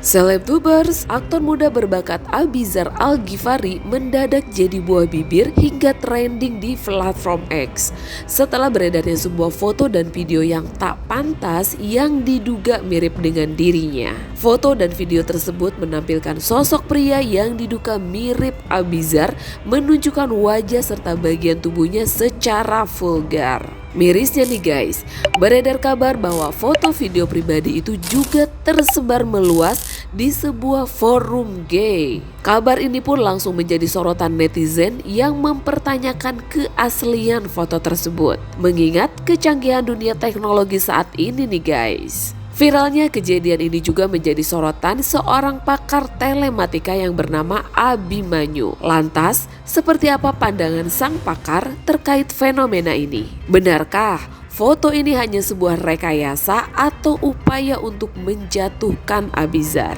Selebtubers, aktor muda berbakat Abizar Al-Ghifari mendadak jadi buah bibir hingga trending di platform X setelah beredarnya sebuah foto dan video yang tak pantas yang diduga mirip dengan dirinya. Foto dan video tersebut menampilkan sosok pria yang diduga mirip Abizar menunjukkan wajah serta bagian tubuhnya secara vulgar. Mirisnya nih guys, beredar kabar bahwa foto video pribadi itu juga tersebar meluas di sebuah forum gay. Kabar ini pun langsung menjadi sorotan netizen yang mempertanyakan keaslian foto tersebut. Mengingat kecanggihan dunia teknologi saat ini nih guys. Viralnya kejadian ini juga menjadi sorotan seorang pakar telematika yang bernama Abimanyu. Lantas, seperti apa pandangan sang pakar terkait fenomena ini? Benarkah foto ini hanya sebuah rekayasa atau upaya untuk menjatuhkan Abizar?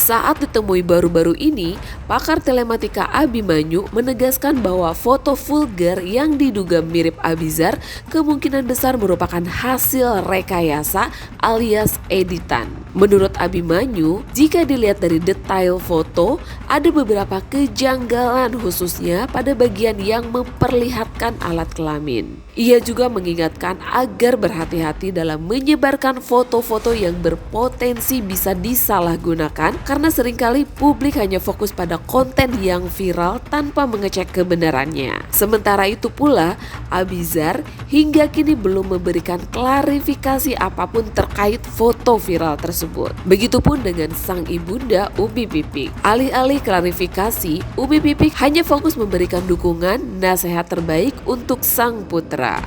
Saat ditemui baru-baru ini, pakar telematika Abimanyu menegaskan bahwa foto vulgar yang diduga mirip Abizar kemungkinan besar merupakan hasil rekayasa alias editan. Menurut Abimanyu, jika dilihat dari detail foto, ada beberapa kejanggalan khususnya pada bagian yang memperlihatkan alat kelamin. Ia juga mengingatkan agar berhati-hati dalam menyebarkan foto-foto yang berpotensi bisa disalahgunakan karena seringkali publik hanya fokus pada konten yang viral tanpa mengecek kebenarannya. Sementara itu pula, Abizar hingga kini belum memberikan klarifikasi apapun terkait foto viral tersebut. Begitupun dengan sang ibunda Umi Pipik. Alih-alih klarifikasi, Umi Pipik hanya fokus memberikan dukungan nasihat terbaik untuk sang putra.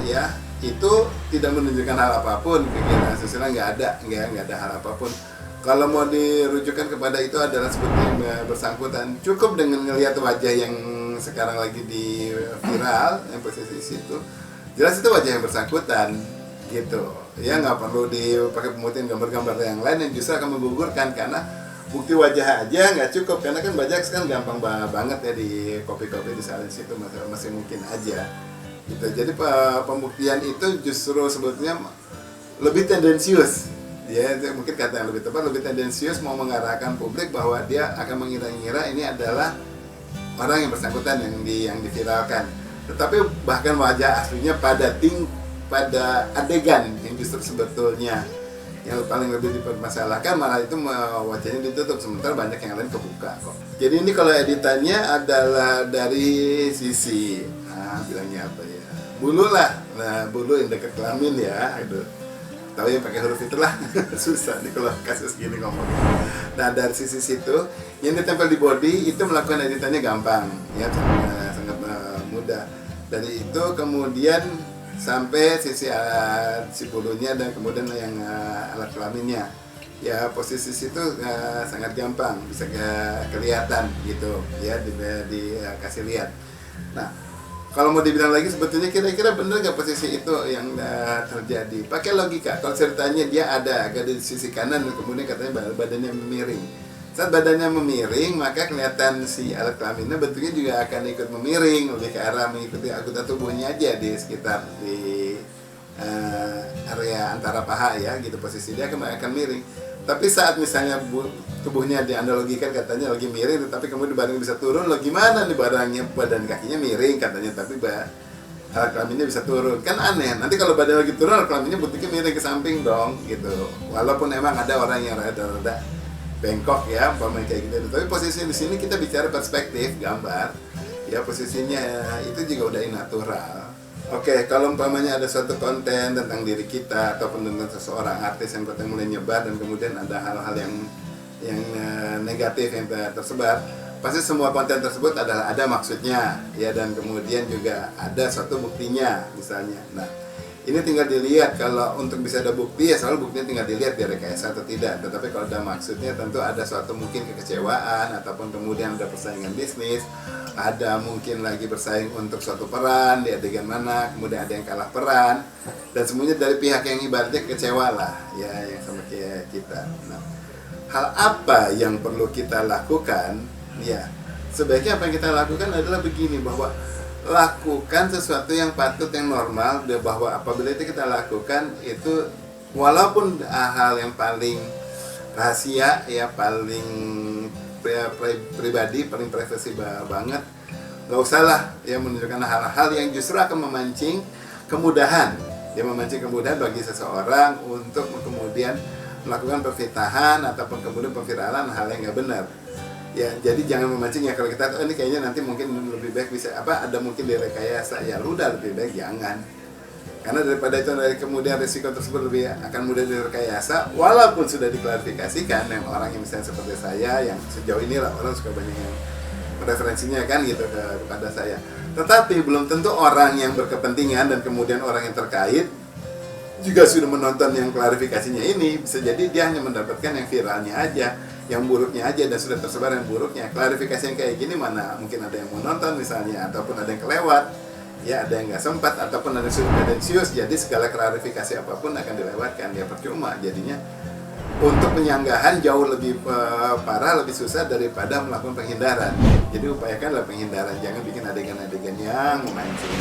Ya, itu tidak menunjukkan hal apapun, kegiatan asusila nggak ada hal apapun. Kalau mau dirujukan kepada itu adalah seperti yang bersangkutan, cukup dengan melihat wajah yang sekarang lagi di viral, yang posisi situ, jelas itu wajah yang bersangkutan, gitu. Ya nggak perlu dipakai pemutihan gambar-gambar yang lain yang justru akan menggugurkan karena bukti wajah aja nggak cukup karena kan bajak kan gampang banget ya di copy di salin situ masih mungkin aja. Gitu. Jadi pembuktian itu justru sebetulnya lebih tendensius, ya mungkin kata yang lebih tepat, lebih tendensius mau mengarahkan publik bahwa dia akan mengira-ngira ini adalah orang yang bersangkutan yang diviralkan. Tetapi bahkan wajah aslinya pada adegan yang justru sebetulnya yang paling lebih dipermasalahkan malah itu wajahnya ditutup sementara banyak yang lain kebuka kok. Jadi ini kalau editannya adalah dari sisi bilangnya apa ya, bulu lah, nah bulu yang dekat kelamin ya, aduh tahu yang pakai huruf itulah susah nih kalau kasus gini ngomongnya. Nah dari sisi situ yang ditempel di body itu melakukan editannya gampang ya, sangat mudah. Dari itu kemudian sampai sisi bulunya dan kemudian yang alat kelaminnya ya, posisi situ sangat gampang bisa kelihatan gitu ya, dikasih lihat. Nah kalau mau dibilang lagi sebetulnya kira-kira bener nggak posisi itu yang terjadi? Pakai logika, kalau ceritanya dia agak di sisi kanan kemudian katanya badannya miring. Saat badannya memiring maka kelihatan si alat kelaminnya bentuknya juga akan ikut memiring, lebih ke arah mengikuti anggota tubuhnya aja di sekitar di area antara paha ya, gitu posisi dia akan miring. Tapi saat misalnya tubuhnya dianalogikan katanya lagi miring, tetapi kemudian badannya bisa turun, lo gimana nih badan kakinya miring katanya, tapi alat kelaminnya bisa turun, kan aneh. Nanti kalau badan lagi turun, alat kelaminnya bentuknya miring ke samping dong, gitu. Walaupun emang ada orang yang rada-rada bengkok ya, umpamanya kayak gitu. Tapi posisi di sini kita bicara perspektif gambar, ya posisinya itu juga udah natural. Oke, kalau umpamanya ada suatu konten tentang diri kita ataupun tentang seseorang artis yang konten mulai nyebar dan kemudian ada hal-hal yang negatif yang tersebar, pasti semua konten tersebut adalah ada maksudnya ya, dan kemudian juga ada suatu buktinya misalnya. Nah, ini tinggal dilihat, kalau untuk bisa ada bukti ya selalu buktinya tinggal dilihat dia rekayasa atau tidak. Tetapi kalau ada maksudnya tentu ada suatu mungkin kekecewaan ataupun kemudian ada persaingan bisnis, ada mungkin lagi bersaing untuk suatu peran di adegan mana, kemudian ada yang kalah peran, dan semuanya dari pihak yang ibaratnya kecewa lah ya, yang sama kayak kita. Nah, hal apa yang perlu kita lakukan? Ya, sebaiknya apa yang kita lakukan adalah begini, bahwa lakukan sesuatu yang patut, yang normal, bahwa apabila itu kita lakukan itu walaupun hal yang paling rahasia ya, paling pribadi, paling privasi banget, nggak usah lah ya menunjukkan hal-hal yang justru akan memancing kemudahan, dia memancing kemudahan bagi seseorang untuk kemudian melakukan perfitahan ataupun kemudian pemviralan hal yang nggak benar. Ya, jadi jangan memancing ya. Kalau kita ini kayaknya nanti mungkin lebih baik bisa ada mungkin direkayasa, ya udah lebih baik jangan. Karena daripada itu dari kemudian risiko tersebut lebih akan mudah direkayasa, walaupun sudah diklarifikasikan yang orang yang misalnya seperti saya yang sejauh ini lah orang suka banyak yang referensinya kan gitu kepada saya. Tetapi belum tentu orang yang berkepentingan dan kemudian orang yang terkait juga sudah menonton yang klarifikasinya ini. Bisa jadi dia hanya mendapatkan yang viralnya aja, yang buruknya aja, dan sudah tersebar yang buruknya. Klarifikasi yang kayak gini mana mungkin ada yang mau nonton misalnya, ataupun ada yang kelewat, ya ada yang nggak sempat, ataupun ada yang sudah tendensius. Jadi segala klarifikasi apapun akan dilewatkan, dia percuma. Jadinya untuk penyanggahan jauh lebih parah, lebih susah daripada melakukan penghindaran. Jadi upayakanlah penghindaran, jangan bikin adegan-adegan yang memancing.